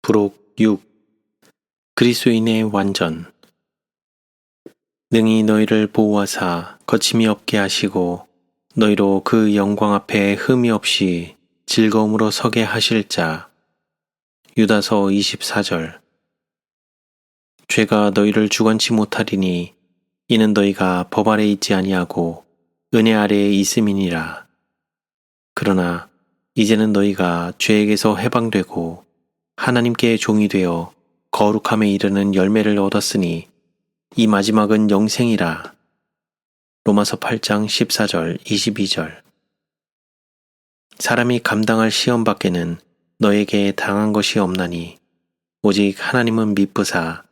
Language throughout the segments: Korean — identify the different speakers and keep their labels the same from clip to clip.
Speaker 1: 부록 6. 그리스도인의 완전. 능히 너희를 보호하사 거침이 없게 하시고 너희로 그 영광 앞에 흠이 없이 즐거움으로 서게 하실 자. 유다서 24절. 죄가 너희를 주관치 못하리니 이는 너희가 법 아래 있지 아니하고 은혜 아래에 있음이니라. 그러나 이제는 너희가 죄에게서 해방되고 하나님께 종이 되어 거룩함에 이르는 열매를 얻었으니 이 마지막은 영생이라. 로마서 8장 14절 22절. 사람이 감당할 시험 밖에는 너에게 당한 것이 없나니 오직 하나님은 미쁘사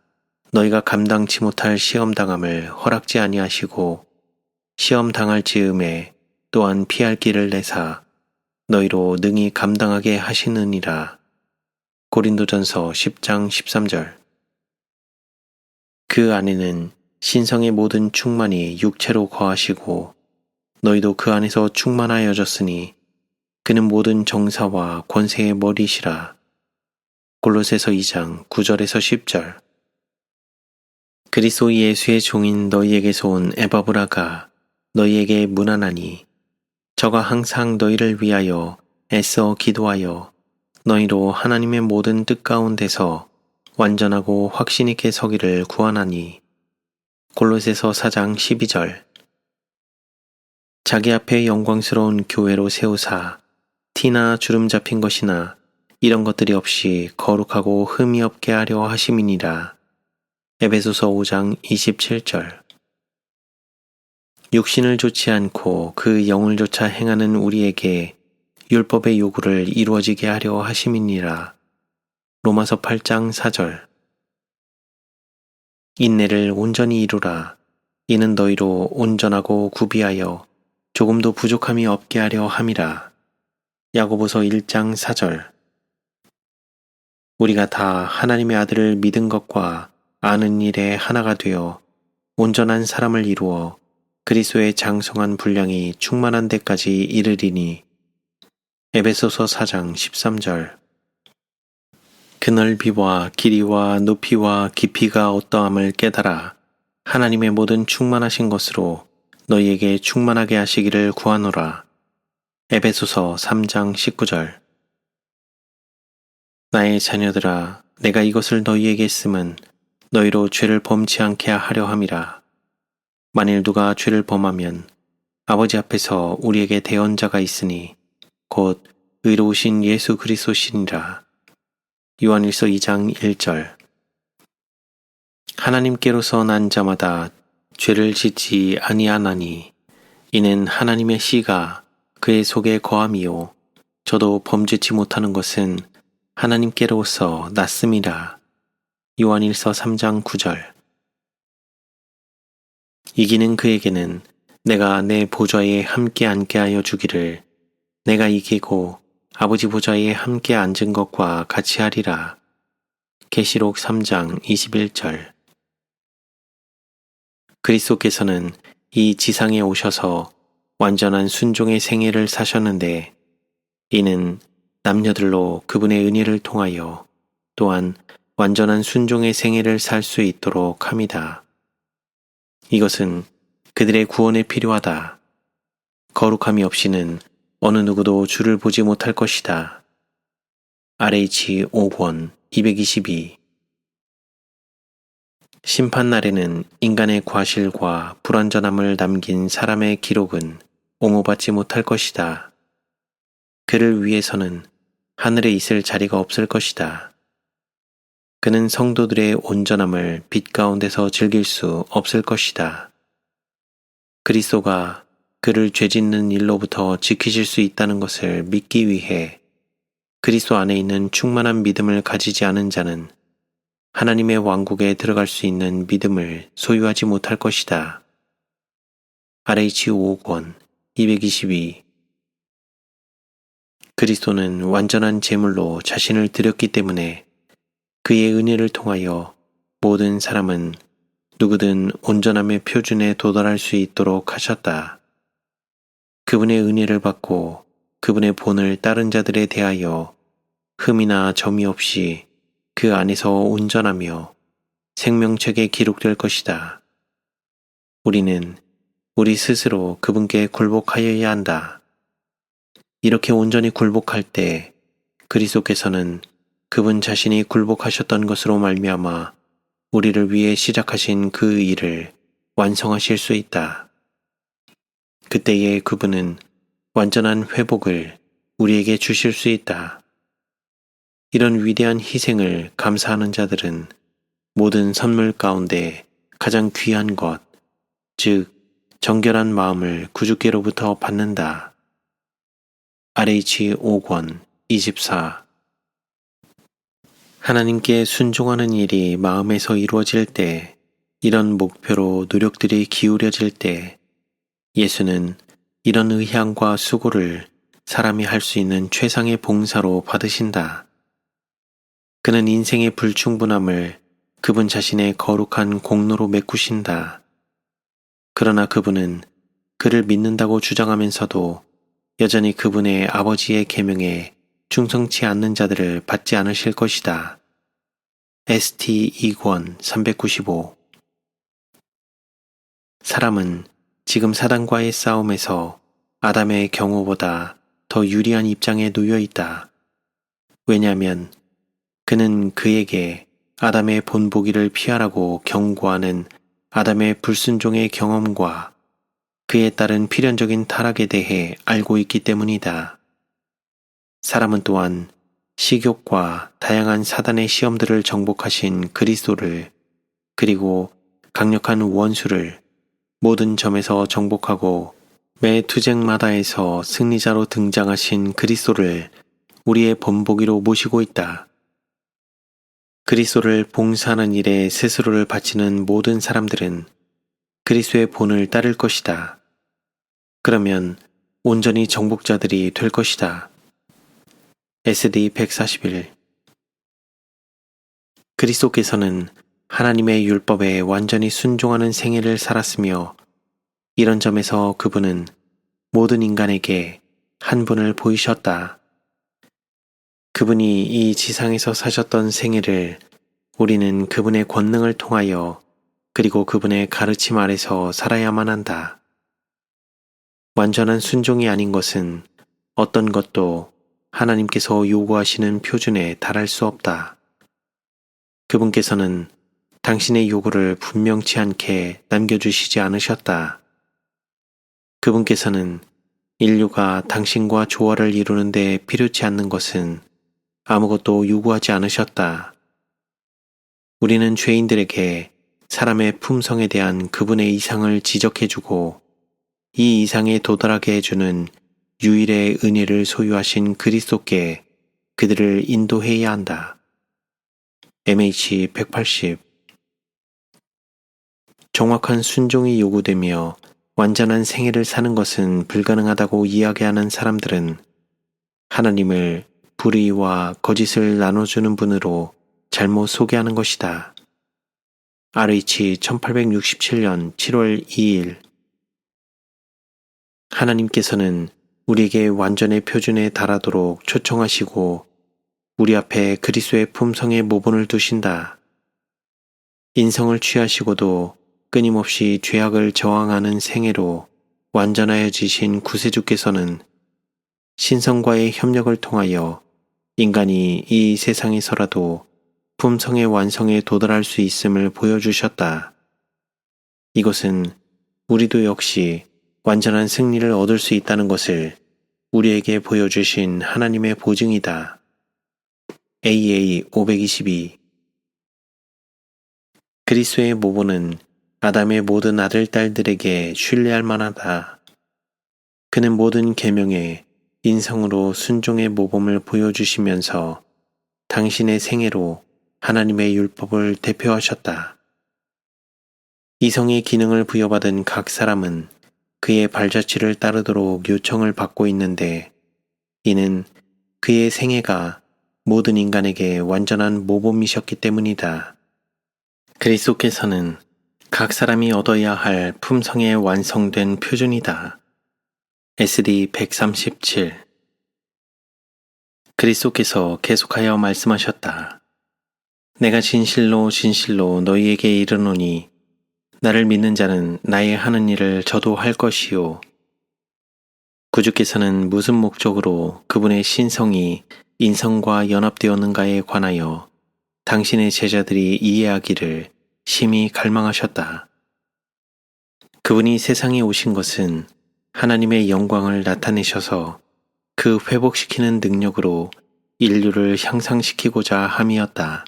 Speaker 1: 너희가 감당치 못할 시험 당함을 허락지 아니하시고 시험 당할 즈음에 또한 피할 길을 내사 너희로 능히 감당하게 하시느니라. 고린도전서 10장 13절. 그 안에는 신성의 모든 충만이 육체로 거하시고 너희도 그 안에서 충만하여졌으니 그는 모든 정사와 권세의 머리시라. 골로새서 2장 9절에서 10절. 그리스도 예수의 종인 너희에게서 온 에바브라가 너희에게 문안하니 저가 항상 너희를 위하여 애써 기도하여 너희로 하나님의 모든 뜻 가운데서 완전하고 확신 있게 서기를 구하나니. 골로새서 4장 12절. 자기 앞에 영광스러운 교회로 세우사 티나 주름 잡힌 것이나 이런 것들이 없이 거룩하고 흠이 없게 하려 하심이니라. 에베소서 5장 27절. 육신을 좋지 않고 그 영을 쫓아 행하는 우리에게 율법의 요구를 이루어지게 하려 하심이니라. 로마서 8장 4절. 인내를 온전히 이루라. 이는 너희로 온전하고 구비하여 조금도 부족함이 없게 하려 함이라. 야고보서 1장 4절. 우리가 다 하나님의 아들을 믿은 것과 아는 일에 하나가 되어 온전한 사람을 이루어 그리스도의 장성한 분량이 충만한 데까지 이르리니. 에베소서 4장 13절. 그 넓이와 길이와 높이와 깊이가 어떠함을 깨달아 하나님의 모든 충만하신 것으로 너희에게 충만하게 하시기를 구하노라. 에베소서 3장 19절. 나의 자녀들아, 내가 이것을 너희에게 쓰면 너희로 죄를 범치 않게 하려 함이라. 만일 누가 죄를 범하면 아버지 앞에서 우리에게 대언자가 있으니 곧 의로우신 예수 그리스도시니라. 요한일서 2장 1절. 하나님께로서 난 자마다 죄를 짓지 아니하나니 이는 하나님의 씨가 그의 속에 거함이요 저도 범죄치 못하는 것은 하나님께로서 났음이라. 요한일서 3장 9절. 이기는 그에게는 내가 내 보좌에 함께 앉게 하여 주기를 내가 이기고 아버지 보좌에 함께 앉은 것과 같이 하리라. 계시록 3장 21절. 그리스도께서는 이 지상에 오셔서 완전한 순종의 생애를 사셨는데 이는 남녀들로 그분의 은혜를 통하여 또한 완전한 순종의 생애를 살 수 있도록 함이다. 이것은 그들의 구원에 필요하다. 거룩함이 없이는 어느 누구도 주를 보지 못할 것이다. RH 5권 222. 심판날에는 인간의 과실과 불완전함을 남긴 사람의 기록은 옹호받지 못할 것이다. 그를 위해서는 하늘에 있을 자리가 없을 것이다. 그는 성도들의 온전함을 빛 가운데서 즐길 수 없을 것이다. 그리스도가 그를 죄짓는 일로부터 지키실 수 있다는 것을 믿기 위해 그리스도 안에 있는 충만한 믿음을 가지지 않은 자는 하나님의 왕국에 들어갈 수 있는 믿음을 소유하지 못할 것이다. RH 5권 222. 그리스도는 완전한 제물로 자신을 드렸기 때문에 그의 은혜를 통하여 모든 사람은 누구든 온전함의 표준에 도달할 수 있도록 하셨다. 그분의 은혜를 받고 그분의 본을 따른 자들에 대하여 흠이나 점이 없이 그 안에서 온전하며 생명책에 기록될 것이다. 우리는 우리 스스로 그분께 굴복하여야 한다. 이렇게 온전히 굴복할 때 그리스도께서는 그분 자신이 굴복하셨던 것으로 말미암아 우리를 위해 시작하신 그 일을 완성하실 수 있다. 그때에 그분은 완전한 회복을 우리에게 주실 수 있다. 이런 위대한 희생을 감사하는 자들은 모든 선물 가운데 가장 귀한 것, 즉 정결한 마음을 구주께로부터 받는다. RH 5권 24 하나님께 순종하는 일이 마음에서 이루어질 때, 이런 목표로 노력들이 기울여질 때, 예수는 이런 의향과 수고를 사람이 할 수 있는 최상의 봉사로 받으신다. 그는 인생의 불충분함을 그분 자신의 거룩한 공로로 메꾸신다. 그러나 그분은 그를 믿는다고 주장하면서도 여전히 그분의 아버지의 계명에 충성치 않는 자들을 받지 않으실 것이다. ST 2권 395 사람은 지금 사단과의 싸움에서 아담의 경우보다 더 유리한 입장에 놓여 있다. 왜냐하면 그는 그에게 아담의 본보기를 피하라고 경고하는 아담의 불순종의 경험과 그에 따른 필연적인 타락에 대해 알고 있기 때문이다. 사람은 또한 식욕과 다양한 사단의 시험들을 정복하신 그리스도를, 그리고 강력한 원수를 모든 점에서 정복하고 매 투쟁마다에서 승리자로 등장하신 그리스도를 우리의 본보기로 모시고 있다. 그리스도를 봉사하는 일에 스스로를 바치는 모든 사람들은 그리스도의 본을 따를 것이다. 그러면 온전히 정복자들이 될 것이다. SD 141 그리스도께서는 하나님의 율법에 완전히 순종하는 생애를 살았으며, 이런 점에서 그분은 모든 인간에게 한 분을 보이셨다. 그분이 이 지상에서 사셨던 생애를 우리는 그분의 권능을 통하여 그리고 그분의 가르침 아래서 살아야만 한다. 완전한 순종이 아닌 것은 어떤 것도 하나님께서 요구하시는 표준에 달할 수 없다. 그분께서는 당신의 요구를 분명치 않게 남겨주시지 않으셨다. 그분께서는 인류가 당신과 조화를 이루는 데 필요치 않는 것은 아무것도 요구하지 않으셨다. 우리는 죄인들에게 사람의 품성에 대한 그분의 이상을 지적해주고 이 이상에 도달하게 해주는 유일의 은혜를 소유하신 그리스도께 그들을 인도해야 한다. MH 180 정확한 순종이 요구되며 완전한 생애를 사는 것은 불가능하다고 이야기하는 사람들은 하나님을 불의와 거짓을 나눠주는 분으로 잘못 소개하는 것이다. RH 1867년 7월 2일 하나님께서는 우리에게 완전의 표준에 달하도록 초청하시고 우리 앞에 그리스도의 품성의 모본을 두신다. 인성을 취하시고도 끊임없이 죄악을 저항하는 생애로 완전하여지신 구세주께서는 신성과의 협력을 통하여 인간이 이 세상에서라도 품성의 완성에 도달할 수 있음을 보여주셨다. 이것은 우리도 역시 완전한 승리를 얻을 수 있다는 것을 우리에게 보여주신 하나님의 보증이다. AA 522 그리스도의 모본은 아담의 모든 아들, 딸들에게 신뢰할 만하다. 그는 모든 계명에 인성으로 순종의 모범을 보여주시면서 당신의 생애로 하나님의 율법을 대표하셨다. 이성의 기능을 부여받은 각 사람은 그의 발자취를 따르도록 요청을 받고 있는데, 이는 그의 생애가 모든 인간에게 완전한 모범이셨기 때문이다. 그리스도께서는 각 사람이 얻어야 할 품성의 완성된 표준이다. SD 137 그리스도께서 계속하여 말씀하셨다. 내가 진실로 진실로 너희에게 이르노니 나를 믿는 자는 나의 하는 일을 저도 할 것이요. 구주께서는 무슨 목적으로 그분의 신성이 인성과 연합되었는가에 관하여 당신의 제자들이 이해하기를 심히 갈망하셨다. 그분이 세상에 오신 것은 하나님의 영광을 나타내셔서 그 회복시키는 능력으로 인류를 향상시키고자 함이었다.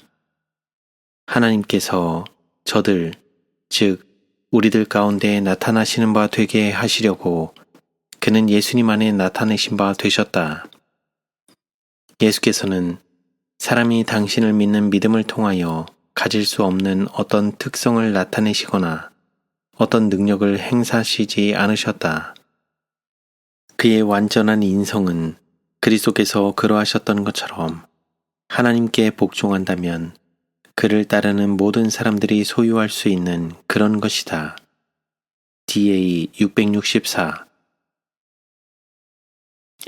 Speaker 1: 하나님께서 저들, 즉 우리들 가운데 나타나시는 바 되게 하시려고 그는 예수님 안에 나타내신 바 되셨다. 예수께서는 사람이 당신을 믿는 믿음을 통하여 가질 수 없는 어떤 특성을 나타내시거나 어떤 능력을 행사하시지 않으셨다. 그의 완전한 인성은 그리스도께서 그러하셨던 것처럼 하나님께 복종한다면 그를 따르는 모든 사람들이 소유할 수 있는 그런 것이다. DA 664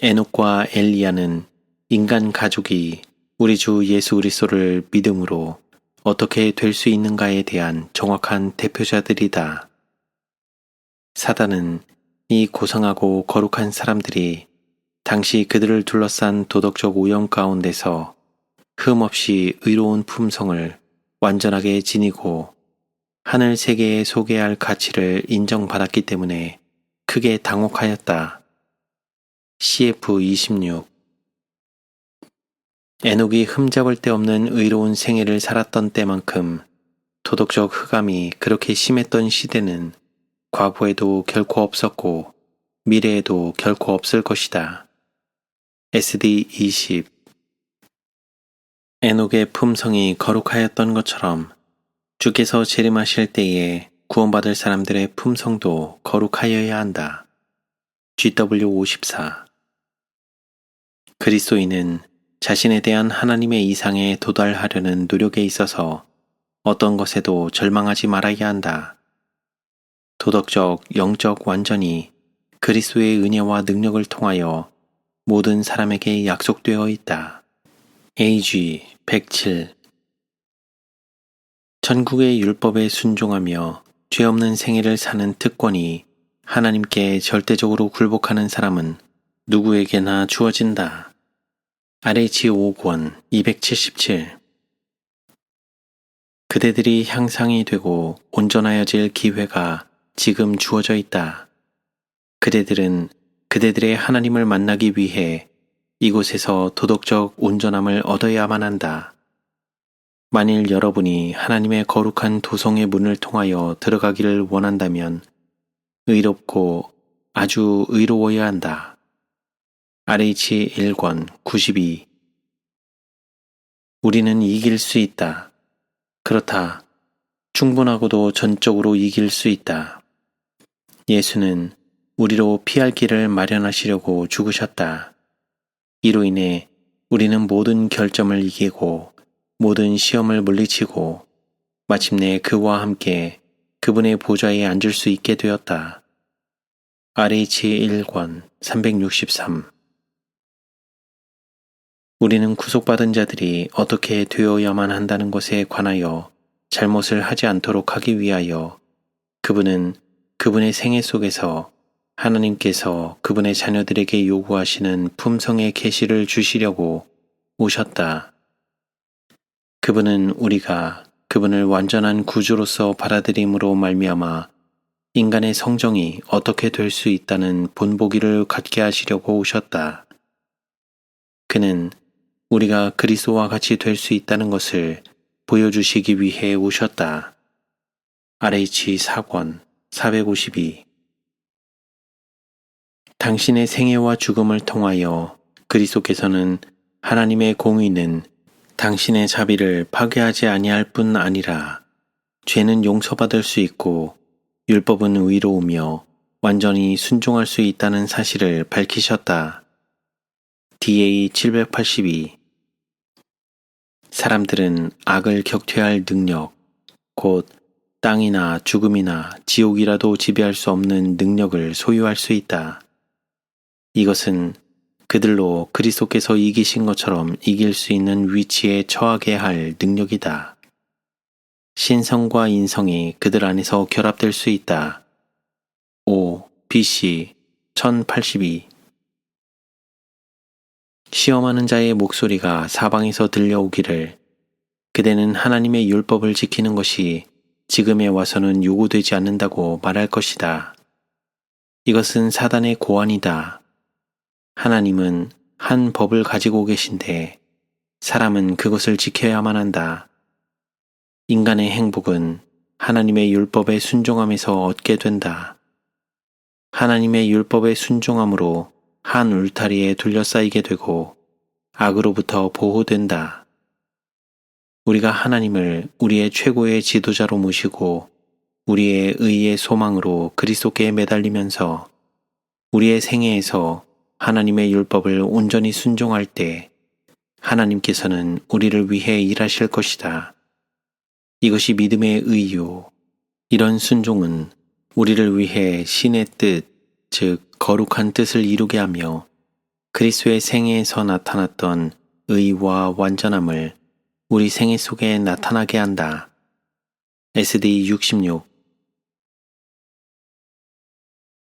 Speaker 1: 에녹과 엘리야는 인간 가족이 우리 주 예수 그리스도를 믿음으로 어떻게 될 수 있는가에 대한 정확한 대표자들이다. 사단은 이 고상하고 거룩한 사람들이 당시 그들을 둘러싼 도덕적 오염 가운데서 흠없이 의로운 품성을 완전하게 지니고 하늘 세계에 소개할 가치를 인정받았기 때문에 크게 당혹하였다. CF26 에녹이 흠잡을 데 없는 의로운 생애를 살았던 때만큼 도덕적 흑암이 그렇게 심했던 시대는 과거에도 결코 없었고 미래에도 결코 없을 것이다. SD20 에녹의 품성이 거룩하였던 것처럼 주께서 재림하실 때에 구원받을 사람들의 품성도 거룩하여야 한다. GW54 그리스도인은 자신에 대한 하나님의 이상에 도달하려는 노력에 있어서 어떤 것에도 절망하지 말아야 한다. 도덕적, 영적 완전이 그리스도의 은혜와 능력을 통하여 모든 사람에게 약속되어 있다. AG 107 천국의 율법에 순종하며 죄 없는 생애를 사는 특권이 하나님께 절대적으로 굴복하는 사람은 누구에게나 주어진다. RH 5권 277 그대들이 향상이 되고 온전하여질 기회가 지금 주어져 있다. 그대들은 그대들의 하나님을 만나기 위해 이곳에서 도덕적 온전함을 얻어야만 한다. 만일 여러분이 하나님의 거룩한 도성의 문을 통하여 들어가기를 원한다면 의롭고 아주 의로워야 한다. RH 1권 92 우리는 이길 수 있다. 그렇다. 충분하고도 전적으로 이길 수 있다. 예수는 우리로 피할 길을 마련하시려고 죽으셨다. 이로 인해 우리는 모든 결점을 이기고 모든 시험을 물리치고 마침내 그와 함께 그분의 보좌에 앉을 수 있게 되었다. RH 1권 363 우리는 구속받은 자들이 어떻게 되어야만 한다는 것에 관하여 잘못을 하지 않도록 하기 위하여 그분은 그분의 생애 속에서 하나님께서 그분의 자녀들에게 요구하시는 품성의 계시를 주시려고 오셨다. 그분은 우리가 그분을 완전한 구주로서 받아들임으로 말미암아 인간의 성정이 어떻게 될 수 있다는 본보기를 갖게 하시려고 오셨다. 그는 우리가 그리스도와 같이 될 수 있다는 것을 보여주시기 위해 오셨다. RH 4권 452 당신의 생애와 죽음을 통하여 그리스도께서는 하나님의 공의는 당신의 자비를 파괴하지 아니할 뿐 아니라 죄는 용서받을 수 있고 율법은 의로우며 완전히 순종할 수 있다는 사실을 밝히셨다. DA 782 사람들은 악을 격퇴할 능력, 곧 땅이나 죽음이나 지옥이라도 지배할 수 없는 능력을 소유할 수 있다. 이것은 그들로 그리스도께서 이기신 것처럼 이길 수 있는 위치에 처하게 할 능력이다. 신성과 인성이 그들 안에서 결합될 수 있다. 5. BC 1082 시험하는 자의 목소리가 사방에서 들려오기를 그대는 하나님의 율법을 지키는 것이 지금에 와서는 요구되지 않는다고 말할 것이다. 이것은 사단의 고안이다. 하나님은 한 법을 가지고 계신데 사람은 그것을 지켜야만 한다. 인간의 행복은 하나님의 율법에 순종함에서 얻게 된다. 하나님의 율법에 순종함으로 한 울타리에 둘러싸이게 되고 악으로부터 보호된다. 우리가 하나님을 우리의 최고의 지도자로 모시고 우리의 의의 소망으로 그리스도께 매달리면서 우리의 생애에서 하나님의 율법을 온전히 순종할 때 하나님께서는 우리를 위해 일하실 것이다. 이것이 믿음의 의요. 이런 순종은 우리를 위해 신의 뜻, 즉 거룩한 뜻을 이루게 하며 그리스도의 생애에서 나타났던 의와 완전함을 우리 생애 속에 나타나게 한다. SD 66